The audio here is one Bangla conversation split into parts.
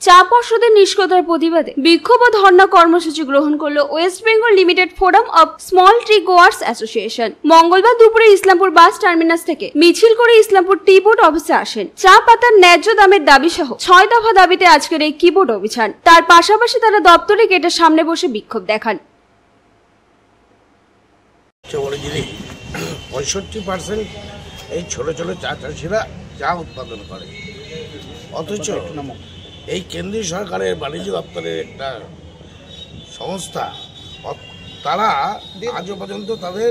চা পর্ষদের নিষ্ক্রিয়তার প্রতিবাদে বিক্ষোভ ও ধর্ণা কর্মসূচি গ্রহণ করল West Bengal limited forum of small tree growers association. মঙ্গলবার দুপুরে ইসলামপুর বাস টার্মিনাস থেকে মিছিল করে ইসলামপুর টি বোর্ড অফিসে আসেন। চা পাতার ন্যায্য দামের দাবি সহ 6 দফা দাবিতে আজকের এই কিবোর্ড অভিযান। তার পাশাপাশি তারা দপ্তরে গেটের সামনে বসে বিক্ষোভ দেখান। 65% এই ছোট ছোট চা চাষিরা চা উৎপাদন করে, অথচ এই কেন্দ্রীয় সরকারের বাণিজ্য দপ্তরের একটা সংস্থা, তারা আজও পর্যন্ত তাদের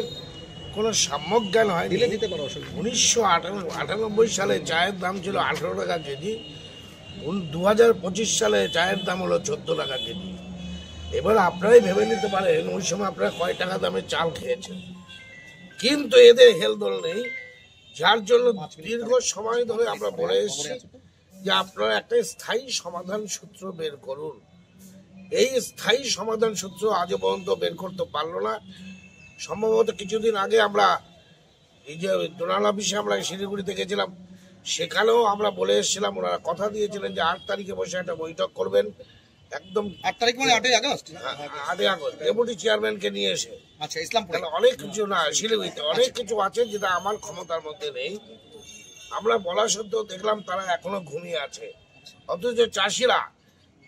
কোনো সম্যক জ্ঞান হয়। 1998 সালে চায়ের দাম ছিল 18 টাকা কেজি, 2025 সালে চায়ের দাম হলো 14 টাকা কেজি। এবার আপনারাই ভেবে নিতে পারেন ওই সময় আপনারা কয় টাকা দামে চাল খেয়েছেন। কিন্তু এদের হেলদোল নেই, যার জন্য দীর্ঘ সময় ধরে আমরা বলে এসেছি যে আপনারা একটা স্থায়ী সমাধান সূত্র বের করুন। এই স্থায়ী সমাধান সূত্র আজও পর্যন্ত বের করতে পারলো না। সম্ভবত কিছুদিন আগে আমরা এই যে ডোনাল অফিসে আমরা শিলিগুড়িতে গেছিলাম, সেখানেও আমরা বলে এসেছিলাম, ওনারা কথা দিয়েছিলেন যে 8 তারিখে বসে একটা বৈঠক করবেন। একদম 8 তারিখ মানে 8 আগস্ট, 8 আগস্ট ডেপুটি চেয়ারম্যানকে নিয়ে এসে। আচ্ছা, ইসলামপুরে অনেক কিছু না, শিলিগুড়িতে অনেক কিছু আছে যেটা আমার ক্ষমতার মধ্যে নেই। আমরা বলা সত্ত্বেও দেখলাম তারা এখনো ঘুমিয়ে আছে। অথচ চাষিরা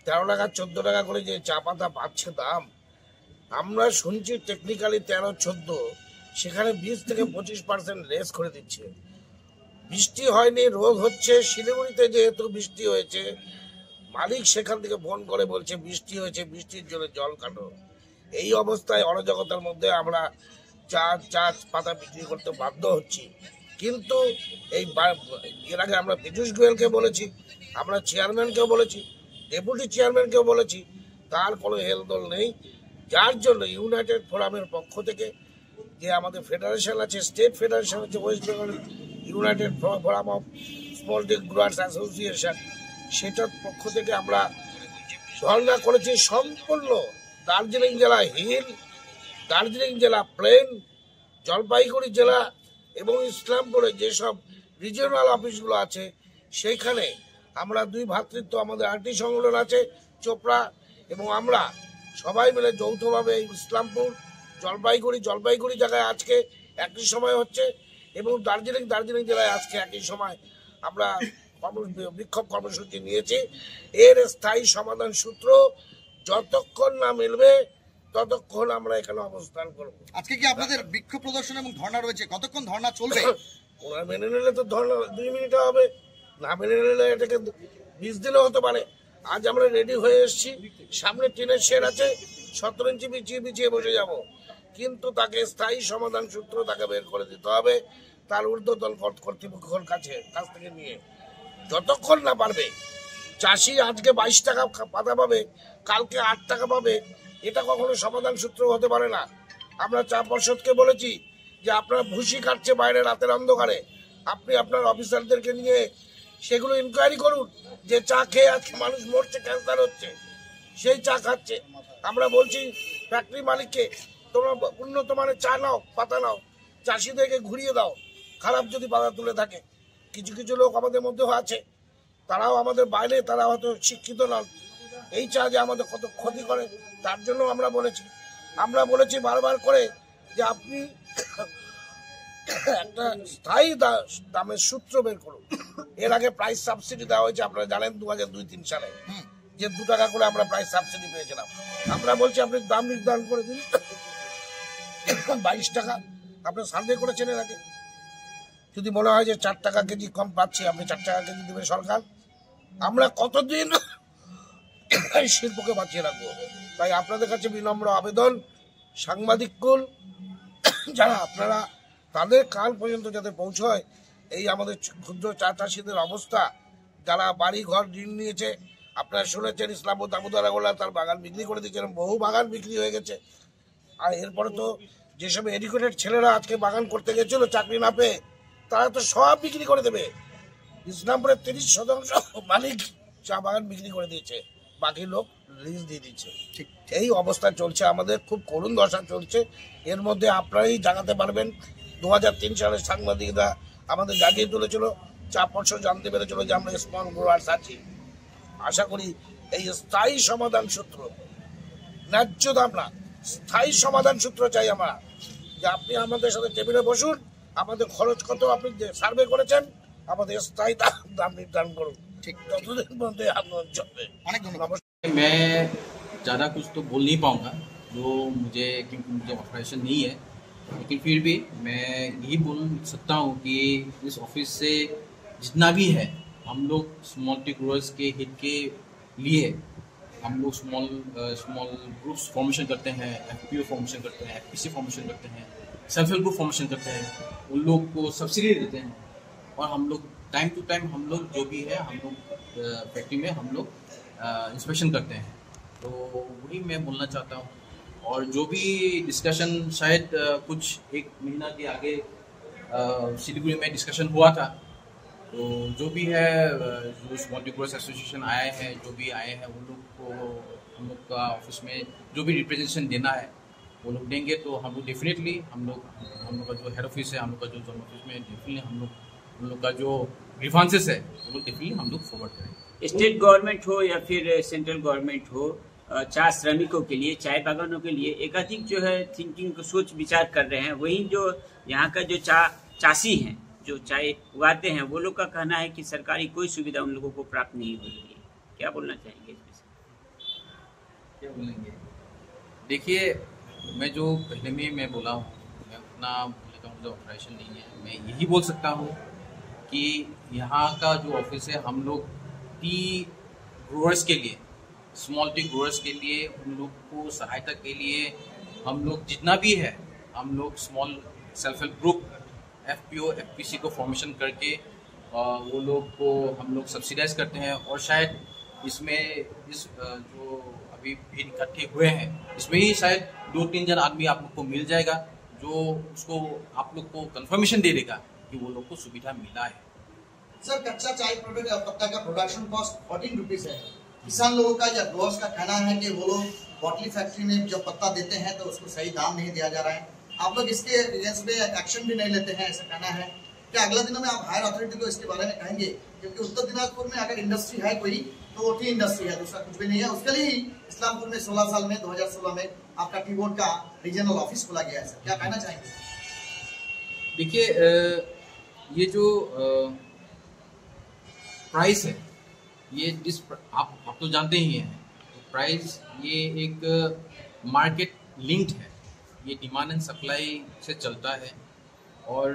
13 টাকা 14 টাকা করে যে চা পাতা পাচ্ছে দাম, আমরা শুনছি টেকনিক্যালি 13-14, সেখানে 20 থেকে 25% লেস করে দিচ্ছে। বৃষ্টি হয়নি, রোদ হচ্ছে। শিলিগুড়িতে যেহেতু বৃষ্টি হয়েছে, মালিক সেখান থেকে ফোন করে বলছে বৃষ্টি হয়েছে, বৃষ্টির জন্য জল কাটো। এই অবস্থায় অরাজকতার মধ্যে আমরা চা পাতা বিক্রি করতে বাধ্য হচ্ছি। কিন্তু এর আগে আমরা পীযূষ গোয়েলকে বলেছি, আমরা চেয়ারম্যানকেও বলেছি, ডেপুটি চেয়ারম্যানকেও বলেছি, তার কোনো হেলদোল নেই। যার জন্য ইউনাইটেড ফোরামের পক্ষ থেকে যে আমাদের ফেডারেশন আছে, স্টেট ফেডারেশন আছে West Bengal United forum of small tree growers association, সেটার পক্ষ থেকে আমরা ধর্ণা করেছি। সম্পূর্ণ দার্জিলিং জেলা হিল, দার্জিলিং জেলা প্লেন, জলপাইগুড়ি জেলা এবং ইসলামপুরে যেসব রিজিওনাল অফিসগুলো আছে সেইখানে আমরা দুই ভ্রাতৃত্ব, আমাদের আরটি সংগঠন আছে চোপড়া, এবং আমরা সবাই মিলে যৌথভাবে ইসলামপুর, জলপাইগুড়ি জায়গায় আজকে একই সময় হচ্ছে, এবং দার্জিলিং জেলায় আজকে একই সময় আমরা বিক্ষোভ কর্মসূচি নিয়েছি। এর স্থায়ী সমাধান সূত্র যতক্ষণ না মিলবে ততক্ষণ আমরা এখানে অবস্থান করব। আজকে কি আপনাদের বিক্ষোভ প্রদর্শন এবং ধর্ণা রয়েছে? কতক্ষণ ধর্ণা চলবে? ওরা মেনে নিলে তো ধর্ণা 2 মিনিটে হবে, না মেনে নিলে এটাকে 20 দিনও হতে পারে। আজ আমরা রেডি হয়ে এসেছি, সামনে টিনের শেড আছে, 17 ইঞ্চি বিছিয়ে বসে যাব। কিন্তু তাকে স্থায়ী সমাধান সূত্র তাকে বের করে দিতে হবে, তার ঊর্ধ্বতন কর্তৃপক্ষের কাছ থেকে নিয়ে। যতক্ষণ না পারবে, চাষি আজকে 22 টাকা পাতা পাবে, কালকে 8 টাকা পাবে, এটা কখনো সমাধান সূত্র হতে পারে না। আমরা চা পর্ষদকে বলেছি যে আপনারা ভুসি কাটছে বাইরে রাতের অন্ধকারে, আপনি আপনার অফিসারদেরকে নিয়ে সেগুলো ইনকোয়ারি করুন যে চা খেয়ে আজকে মানুষ মরছে, ক্যান্সার হচ্ছে, সেই চা খাচ্ছে। আমরা বলছি ফ্যাক্টরি মালিককে, তোমরা উন্নত মানের চা নাও, পাতা নাও, চাষিদেরকে ঘুরিয়ে দাও খারাপ যদি পাতা তুলে থাকে। কিছু লোক আমাদের মধ্যেও আছে, তারাও আমাদের বাইরে, তারা হয়তো শিক্ষিত নন। এই চা যে আমাদের কত ক্ষতি করে তার জন্য আমরা বলেছি বারবার করে যে আপনি একটা স্থায়ী দামের সূত্র বের করুন। এর আগে প্রাইস সাবসিডি দেওয়া হয়েছে, আপনারা জানেন 2002-3 সালে যে 2 টাকা করে আমরা প্রাইস সাবসিডি পেয়েছিলাম। আমরা বলছি আপনি দাম নির্ধারণ করে দিন 22 টাকা। আপনি সার্ভে করেছেন এর আগে, যদি মনে হয় যে 4 টাকা কেজি কম পাচ্ছি, আপনি 4 টাকা কেজি দেবে সরকার। আমরা কতদিন এই শিল্পকে বাঁচিয়ে রাখবো? তাই আপনাদের কাছে বিনম্র আবেদন, সাংবাদিককুল যারা আপনারা, তাদের কাল পর্যন্ত যাতে পৌঁছয় এই আমাদের ক্ষুদ্র চা চাষিদের অবস্থা, যারা বাড়ি ঘর ঋণ নিয়েছে। আপনারা শুনেছেন ইসলামপুর দামোদরাগোলা তার বাগান বিক্রি করে দিয়েছেন, বহু বাগান বিক্রি হয়ে গেছে। আর এরপরে তো যেসব এডুকেটেড ছেলেরা আজকে বাগান করতে গেছিল চাকরি না পেয়ে, তারা তো সব বিক্রি করে দেবে। ইসলামপুরের 30% মালিক চা বাগান বিক্রি করে দিয়েছে, বাকি লোক লিজ দিয়ে দিচ্ছে। এই অবস্থা চলছে, আমাদের খুব করুণ দশা চলছে। এর মধ্যে আপনারাই জানাতে পারবেন, 2003 সালের সাংবাদিকরা আমাদের জাগিয়ে তুলেছিল, চা পর্ষদ জানতে পেরেছিল যে আমরা স্মল গ্রোয়ার্স আছি। আশা করি এই স্থায়ী সমাধান সূত্র, ন্যায্য দাম না, স্থায়ী সমাধান সূত্র চাই আমরা। যে আপনি আমাদের সাথে টেবিলে বসুন, আমাদের খরচ কত আপনি সার্ভে করেছেন, আমাদের স্থায়ী দাম নির্ধারণ করুন। ঠিক ততদিন মধ্যে আন্দোলন চলবে। অনেক ধন্যবাদ। मैं ज़्यादा कुछ तो बोल नहीं पाऊँगा जो मुझे, क्योंकि मुझे ऑपरेशन नहीं है, लेकिन फिर भी मैं यही बोल सकता हूँ कि इस ऑफिस से जितना भी है हम लोग स्मॉल टी ग्रोअर्स के हित के लिए हम लोग स्मॉल ग्रुप्स फॉर्मेशन करते हैं, एफपीओ फॉर्मेशन करते हैं, एफपीसी फॉर्मेशन करते हैं, सेल्फ हेल्प ग्रुप फॉर्मेशन करते हैं, उन लोग को सब्सिडी देते हैं। और हम लोग टाइम टू टाइम हम लोग जो भी है हम लोग फैक्ट्री में हम लोग इंस्पेक्शन करते हैं। तो वही मैं बोलना चाहता हूँ। और जो भी डिस्कशन शायद कुछ एक महीना के आगे सिलीगुड़ी में डिस्कशन हुआ था, तो जो भी है जो स्मॉल टी ग्रोअर्स एसोसिएशन आए हैं, जो भी आए हैं उन लोग को हम लोग का ऑफिस में जो भी रिप्रेजेंटेशन देना है वो लोग देंगे। तो हम लोग डेफिनेटली हम लोग का जो हेड ऑफिस है, हम लोग का जो जोन ऑफिस में डेफिनेटली हम लोग का जो ग्रीवांसेस है वो लोग डेफिनेटली हम लोग फॉरवर्ड करेंगे। स्टेट गवर्नमेंट हो या फिर सेंट्रल गवर्नमेंट हो, चाय श्रमिकों के लिए, चाय बागानों के लिए एकाधिक जो है थिंकिंग को सोच विचार कर रहे हैं। वहीं जो यहाँ का जो चासी हैं जो चाय उगाते हैं वो लोग का कहना है कि सरकारी कोई सुविधा उन लोगों को प्राप्त नहीं हो रही है। क्या बोलना चाहेंगे इस विषय? क्या बोलेंगे? देखिए, मैं जो पहले में मैं बोला हूँ, मैं उतना बोले का मुझे ऑपरेशन नहीं है। मैं यही बोल सकता हूँ कि यहाँ का जो ऑफिस है हम लोग टी ग्रोअर्स के लिए, स्मॉल टी ग्रोअर्स के लिए, उन लोग को सहायता के लिए हम लोग जितना भी है हम लोग small self help group FPO FPC को फॉर्मेशन करके वो लोग को हम लोग सब्सिडाइज करते हैं। और शायद इसमें इस जो अभी भीड़ इकट्ठे हुए हैं इसमें ही शायद 2-3 जन आदमी आप लोग को मिल जाएगा जो उसको आप लोग को कंफर्मेशन दे देगा कि वो लोग को सुविधा मिला है। सर, कच्चा चाय प्रोडक्ट पत्ता का प्रोडक्शन कॉस्ट 14 रुपीज है। किसान लोगों का या ग्रोअर्स का कहना है कि वो लोग बॉटली फैक्ट्री में जो पत्ता देते हैं तो उसको सही दाम नहीं दिया जा रहा है। आप लोग इसके अगेंस्ट में एक्शन भी नहीं लेते हैं, ऐसा कहना है। क्या अगले दिनों में आप हायर अथॉरिटी को इसके बारे में कहेंगे? क्योंकि उत्तर दिनाजपुर में अगर इंडस्ट्री है कोई तो वो टी इंडस्ट्री है, दूसरा कुछ भी नहीं है। उसके लिए इस्लामपुर में 16 साल में 2016 में आपका टी बोर्ड का रीजनल ऑफिस खोला गया है। सर, क्या कहना चाहेंगे? देखिए, ये जो प्राइस है ये आप तो जानते ही हैं, तो प्राइस ये एक मार्केट लिंक्ड है, ये डिमांड एंड सप्लाई से चलता है। और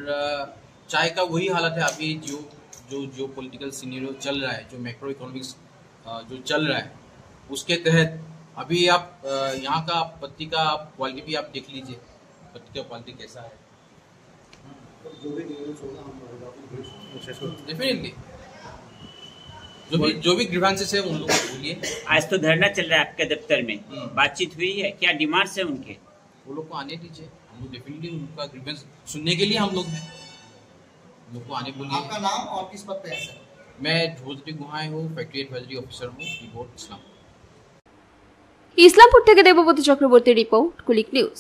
चाय का वही हालत है अभी जो पॉलिटिकल सिनेरियो चल रहा है, जो मैक्रो इकोनॉमिक्स जो चल रहा है उसके तहत अभी आप यहाँ का पत्ती का क्वालिटी भी आप देख लीजिए, पत्ती का क्वालिटी कैसा है। डेफिनेटली जो भी ग्रीवांसेस है उन लोगों को बोलिए। आज तो धरना चल रहा है आपके दफ्तर में, बातचीत हुई है? क्या डिमांड्स है उनके? वो लोग को आने दीजिए, हम लोग डेफिनेटली उनका ग्रीवेंस सुनने के लिए हम लोग हैं, हम लोग को आने बोलिए। आपका नाम और किस पद पे है सर? मैं ध्रुवज्योति गुहाय हूँ, फैक्ट्री एडवाइजरी ऑफिसर हूँ, टी बोर्ड इस्लामपुर। ইসলামপুর থেকে দেবব্রত চক্রবর্তী রিপোর্ট, কুলিক নিউজ।